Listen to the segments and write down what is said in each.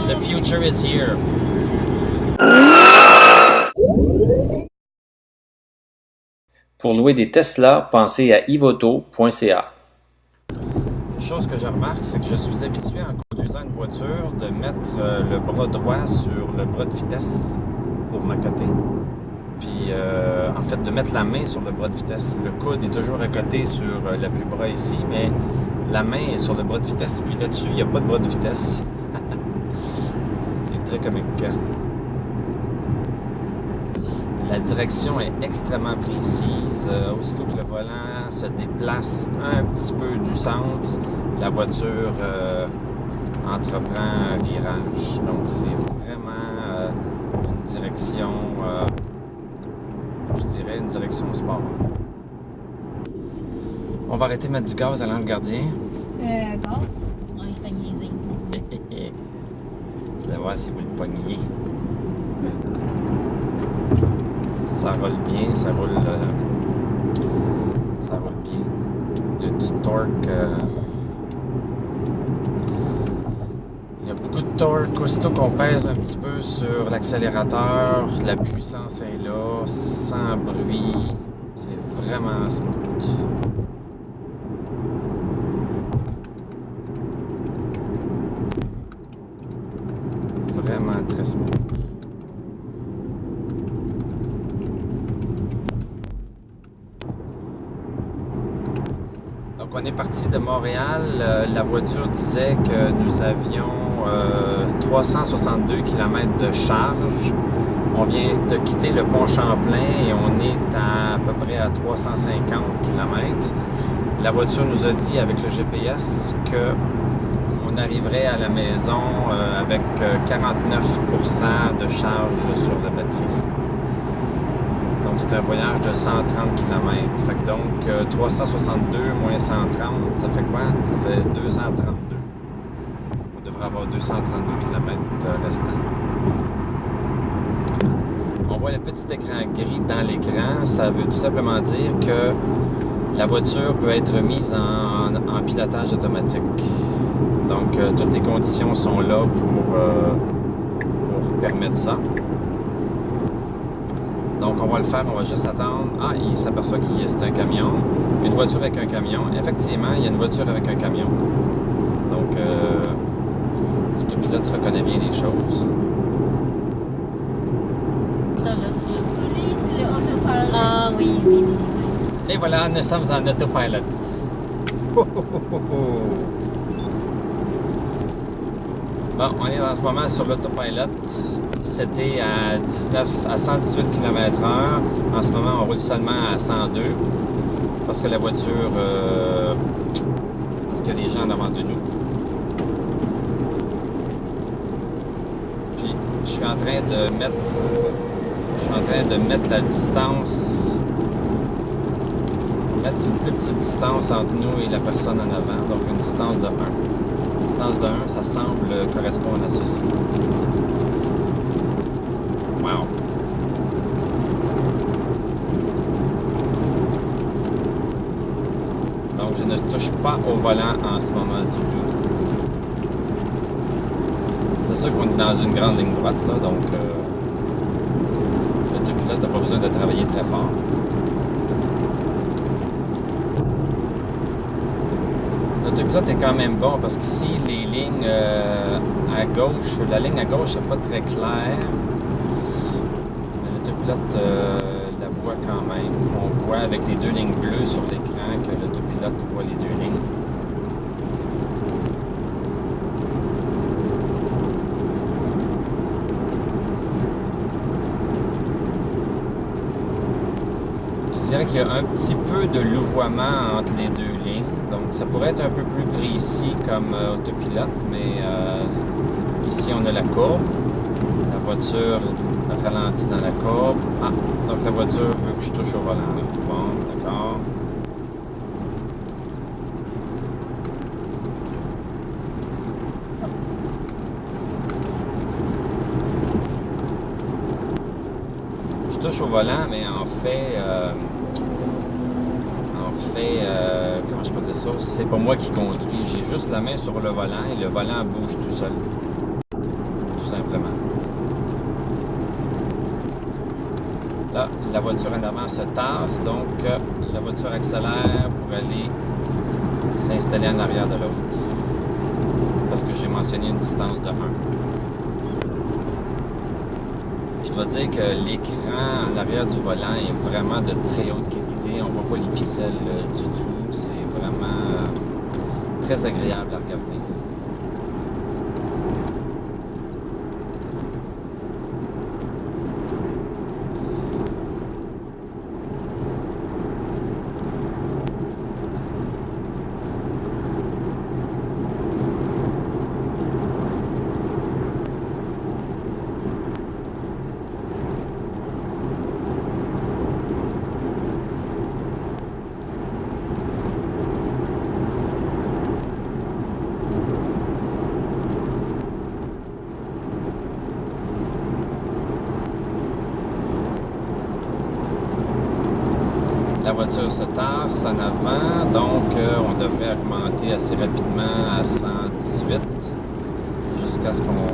The future is here. Pour louer des Tesla, pensez à ivoto.ca. Une chose que je remarque, c'est que je suis habitué en conduisant une voiture de mettre le bras droit sur le bras de vitesse pour m'accoter. Puis en fait de mettre la main sur le bras de vitesse. Le coude est toujours accoté sur l'appui-bras ici, mais la main est sur le bras de vitesse. Puis là-dessus, il n'y a pas de bras de vitesse. C'est très comique. La direction est extrêmement précise. Aussitôt que le volant se déplace un petit peu du centre, la voiture entreprend un virage. Donc c'est vraiment une direction, je dirais une direction sport. On va arrêter de mettre du gaz à l'angle gardien. Gaz? On est fait niaiser. Je vais voir si vous le pognez. Ça roule bien, ça roule bien. Il y a du torque. Il y a beaucoup de torque. Aussitôt qu'on pèse un petit peu sur l'accélérateur, la puissance est là, sans bruit. C'est vraiment smooth. Vraiment très smooth. Donc on est parti de Montréal, la voiture disait que nous avions 362 km de charge. On vient de quitter le pont Champlain et on est à peu près à 350 km. La voiture nous a dit avec le GPS que on arriverait à la maison avec 49% de charge sur la batterie. Donc c'est un voyage de 130 km. Fait que donc 362 moins 130, ça fait quoi? Ça fait 232. On devrait avoir 232 km restants. On voit le petit écran gris dans l'écran. Ça veut tout simplement dire que la voiture peut être mise en pilotage automatique. Donc toutes les conditions sont là pour permettre ça. Donc on va le faire, on va juste attendre. Ah, il s'aperçoit qu'il y a un camion. Une voiture avec un camion. Effectivement, il y a une voiture avec un camion. Donc l'autopilote reconnaît bien les choses. Ça, là. Police, le autopilot. Ah oui, oui, oui. Et voilà, nous sommes en autopilot. Bon, on est en ce moment sur l'autopilot. C'était à 118 km/h. En ce moment, on roule seulement à 102 parce que la voiture, parce qu'il y a des gens devant de nous. Puis, je suis en train de mettre la distance, mettre une plus petite distance entre nous et la personne en avant, donc une distance de 1. Une distance de 1, ça semble correspondre à ceci. Wow! Donc, je ne touche pas au volant en ce moment du tout. C'est sûr qu'on est dans une grande ligne droite, là, donc l'autopilote n'a pas besoin de travailler très fort. L'autopilote est quand même bon parce qu'ici, les lignes à gauche, la ligne à gauche n'est pas très claire. L'autopilote la voit quand même. On voit avec les deux lignes bleues sur l'écran que l'autopilote voit les deux lignes. Je dirais qu'il y a un petit peu de louvoiement entre les deux lignes. Donc ça pourrait être un peu plus précis comme autopilote, mais ici on a la courbe. La voiture ralentit dans la courbe. Ah, donc la voiture veut que je touche au volant. Bon, d'accord. Je touche au volant, mais en fait, comment je peux dire ça? C'est pas moi qui conduis. J'ai juste la main sur le volant et le volant bouge tout seul. Là, la voiture en avant se tasse, donc la voiture accélère pour aller s'installer en arrière de l'autre. Parce que j'ai mentionné une distance de 1. Je dois dire que l'écran en arrière du volant est vraiment de très haute qualité. On ne voit pas les pixels du tout. C'est vraiment très agréable à regarder. La voiture se tasse en avant, donc on devrait augmenter assez rapidement à 118 jusqu'à ce qu'on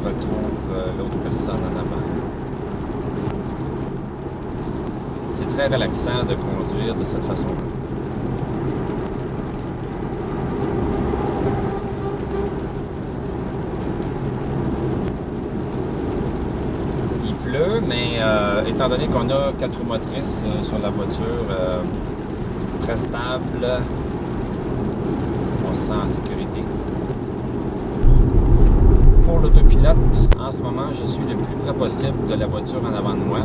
retrouve l'autre personne en avant. C'est très relaxant de conduire de cette façon-là. Mais étant donné qu'on a 4 roues motrices sur la voiture, très stable, on se sent en sécurité. Pour l'autopilote, en ce moment, je suis le plus près possible de la voiture en avant de moi.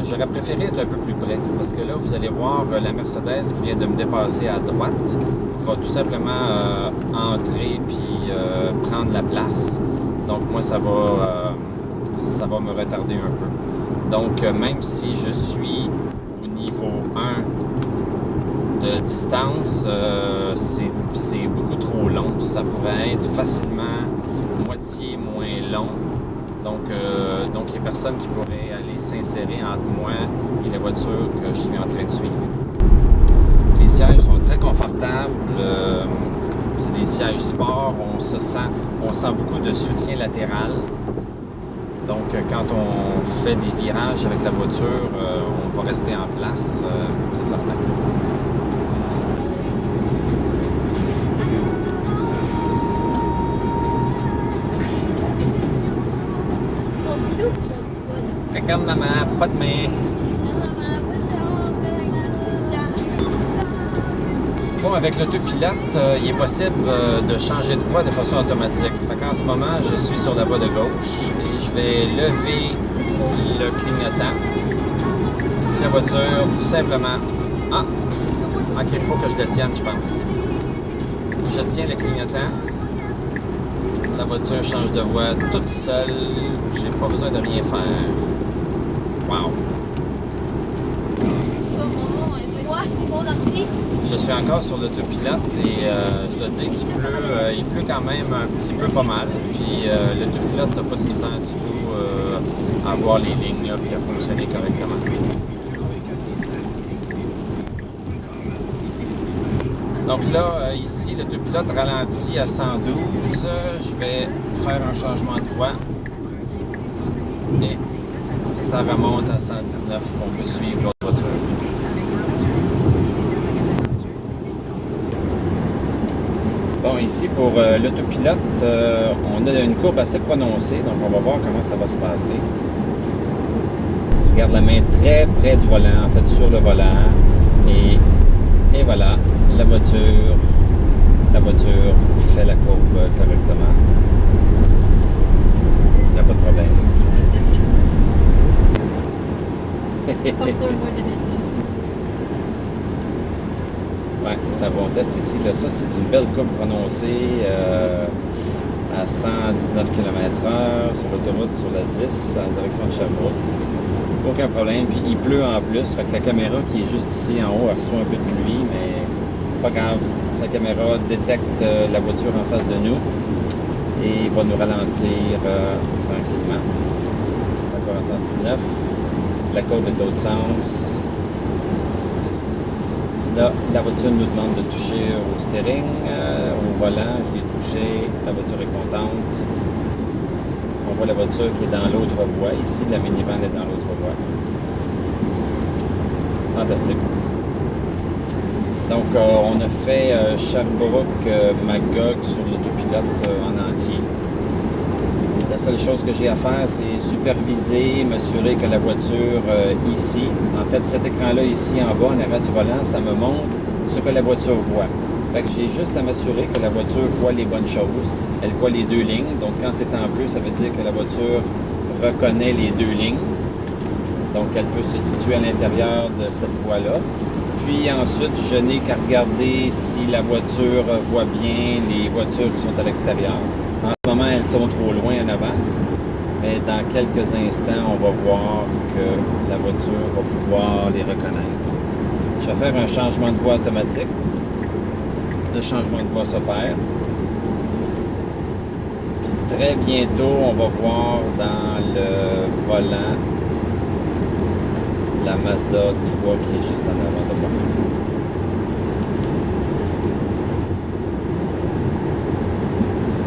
J'aurais préféré être un peu plus près, parce que là, vous allez voir la Mercedes qui vient de me dépasser à droite va tout simplement entrer puis prendre la place. Donc moi, ça va me retarder un peu. Donc, même si je suis au niveau 1 de distance, c'est beaucoup trop long. Ça pourrait être facilement moitié moins long. Donc il y a personne qui pourrait aller s'insérer entre moi et la voiture que je suis en train de suivre. Les sièges sont très confortables. C'est des sièges sport. On sent beaucoup de soutien latéral. Donc, quand on fait des virages avec la voiture, on va rester en place, c'est certain. Regarde maman, pas de main. Bon, avec l'autopilote, il est possible de changer de voie de façon automatique. Fait qu'en ce moment, je suis sur la voie de gauche et je vais lever le clignotant. La voiture, tout simplement... Ah! Ok, il faut que je le tienne, je pense. Je tiens le clignotant. La voiture change de voie toute seule. J'ai pas besoin de rien faire. Wow! Je suis encore sur l'autopilote et je dois dire qu'il pleut. Il pleut quand même un petit peu pas mal. Puis l'autopilote n'a pas de misère du tout à voir les lignes et à fonctionner correctement. Donc là, ici, l'autopilote ralentit à 112. Je vais faire un changement de voie. Et ça remonte à 119. On peut suivre l'autre voiture. Bon, ici, pour l'autopilote, on a une courbe assez prononcée. Donc, on va voir comment ça va se passer. Je garde la main très près du volant, en fait, sur le volant. Et voilà, la voiture fait la courbe correctement. Il n'y a pas de problème. Pas sûr, moi, de ça. Ouais, c'est un bon test ici. Là. Ça, c'est une belle courbe prononcée à 119 km/h sur l'autoroute, sur la 10, en direction de Sherbrooke. Aucun problème. Puis il pleut en plus. Fait que la caméra qui est juste ici en haut, elle reçoit un peu de pluie, mais pas grave. La caméra détecte la voiture en face de nous et va nous ralentir tranquillement. Encore à 119. La courbe est de l'autre sens. Là, la voiture nous demande de toucher au steering, au volant. Je l'ai touché. La voiture est contente. On voit la voiture qui est dans l'autre voie. Ici, la minivan est dans l'autre voie. Fantastique. Donc, on a fait Sherbrooke-Magog sur l'autopilote en entier. La seule chose que j'ai à faire, c'est superviser, m'assurer que la voiture ici, en fait, cet écran-là ici en bas, en arrière du volant, ça me montre ce que la voiture voit. Fait que j'ai juste à m'assurer que la voiture voit les bonnes choses. Elle voit les deux lignes. Donc, quand c'est en bleu, ça veut dire que la voiture reconnaît les deux lignes. Donc, elle peut se situer à l'intérieur de cette voie-là. Puis ensuite, je n'ai qu'à regarder si la voiture voit bien les voitures qui sont à l'extérieur. En ce moment, elles sont trop loin en avant. Mais dans quelques instants, on va voir que la voiture va pouvoir les reconnaître. Je vais faire un changement de voie automatique. Le changement de voie s'opère. Puis très bientôt, on va voir dans le volant la Mazda 3 qui est juste en avant de moi.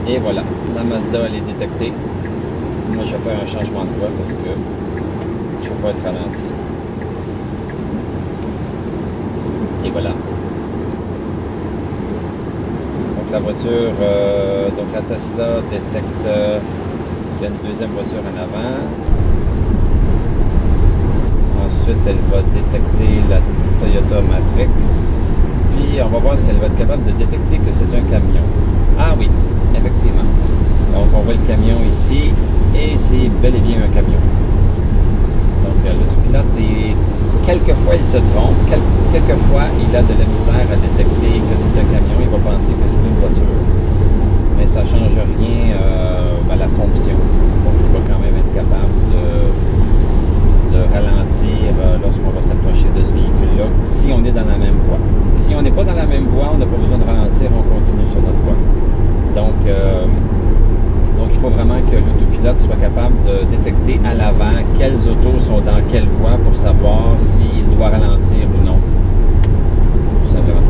Et voilà, la Mazda elle est détectée. Moi je vais faire un changement de voie parce que je ne veux pas être ralenti. Et voilà. Donc la voiture, donc la Tesla détecte qu'il y a une deuxième voiture en avant. Ensuite, elle va détecter la Toyota Matrix. Puis, on va voir si elle va être capable de détecter que c'est un camion. Ah oui, effectivement. Donc, on voit le camion ici. Et c'est bel et bien un camion. Donc, l'autopilote, quelquefois, il se trompe. Quelquefois, il a de la misère à détecter que c'est un camion. Il va penser que c'est une voiture. Mais ça ne change rien à la fonction. Donc, il va quand même être capable de ralentir lorsqu'on va s'approcher de ce véhicule-là, si on est dans la même voie. Si on n'est pas dans la même voie, on n'a pas besoin de ralentir, on continue sur notre voie. Donc il faut vraiment que l'autopilote soit capable de détecter à l'avant quelles autos sont dans quelle voie pour savoir s'il doit ralentir ou non. Tout simplement.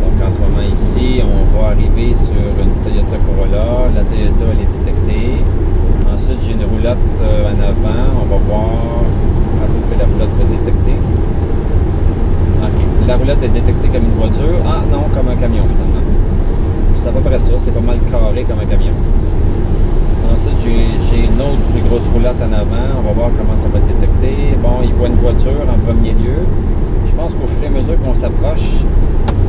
Donc en ce moment ici, on va arriver sur une Toyota Corolla. La Toyota, elle est détectée. Ensuite, j'ai une roulotte en avant. On va voir quand est-ce que la roulotte va détecter. OK. La roulotte est détectée comme une voiture. Ah non, comme un camion finalement. C'est à peu près ça. C'est pas mal carré comme un camion. Ensuite, j'ai une autre plus grosse roulotte en avant. On va voir comment ça va être détecté. Bon, il voit une voiture en premier lieu. Je pense qu'au fur et à mesure qu'on s'approche,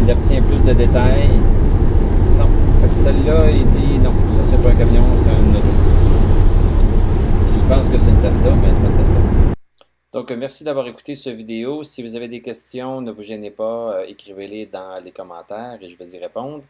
il obtient plus de détails. Non. Fait que celle-là, il dit non. Ça, c'est pas un camion, c'est un auto. Je pense que c'est une Tesla, mais c'est pas une Tesla. Donc, merci d'avoir écouté cette vidéo. Si vous avez des questions, ne vous gênez pas, écrivez-les dans les commentaires et je vais y répondre.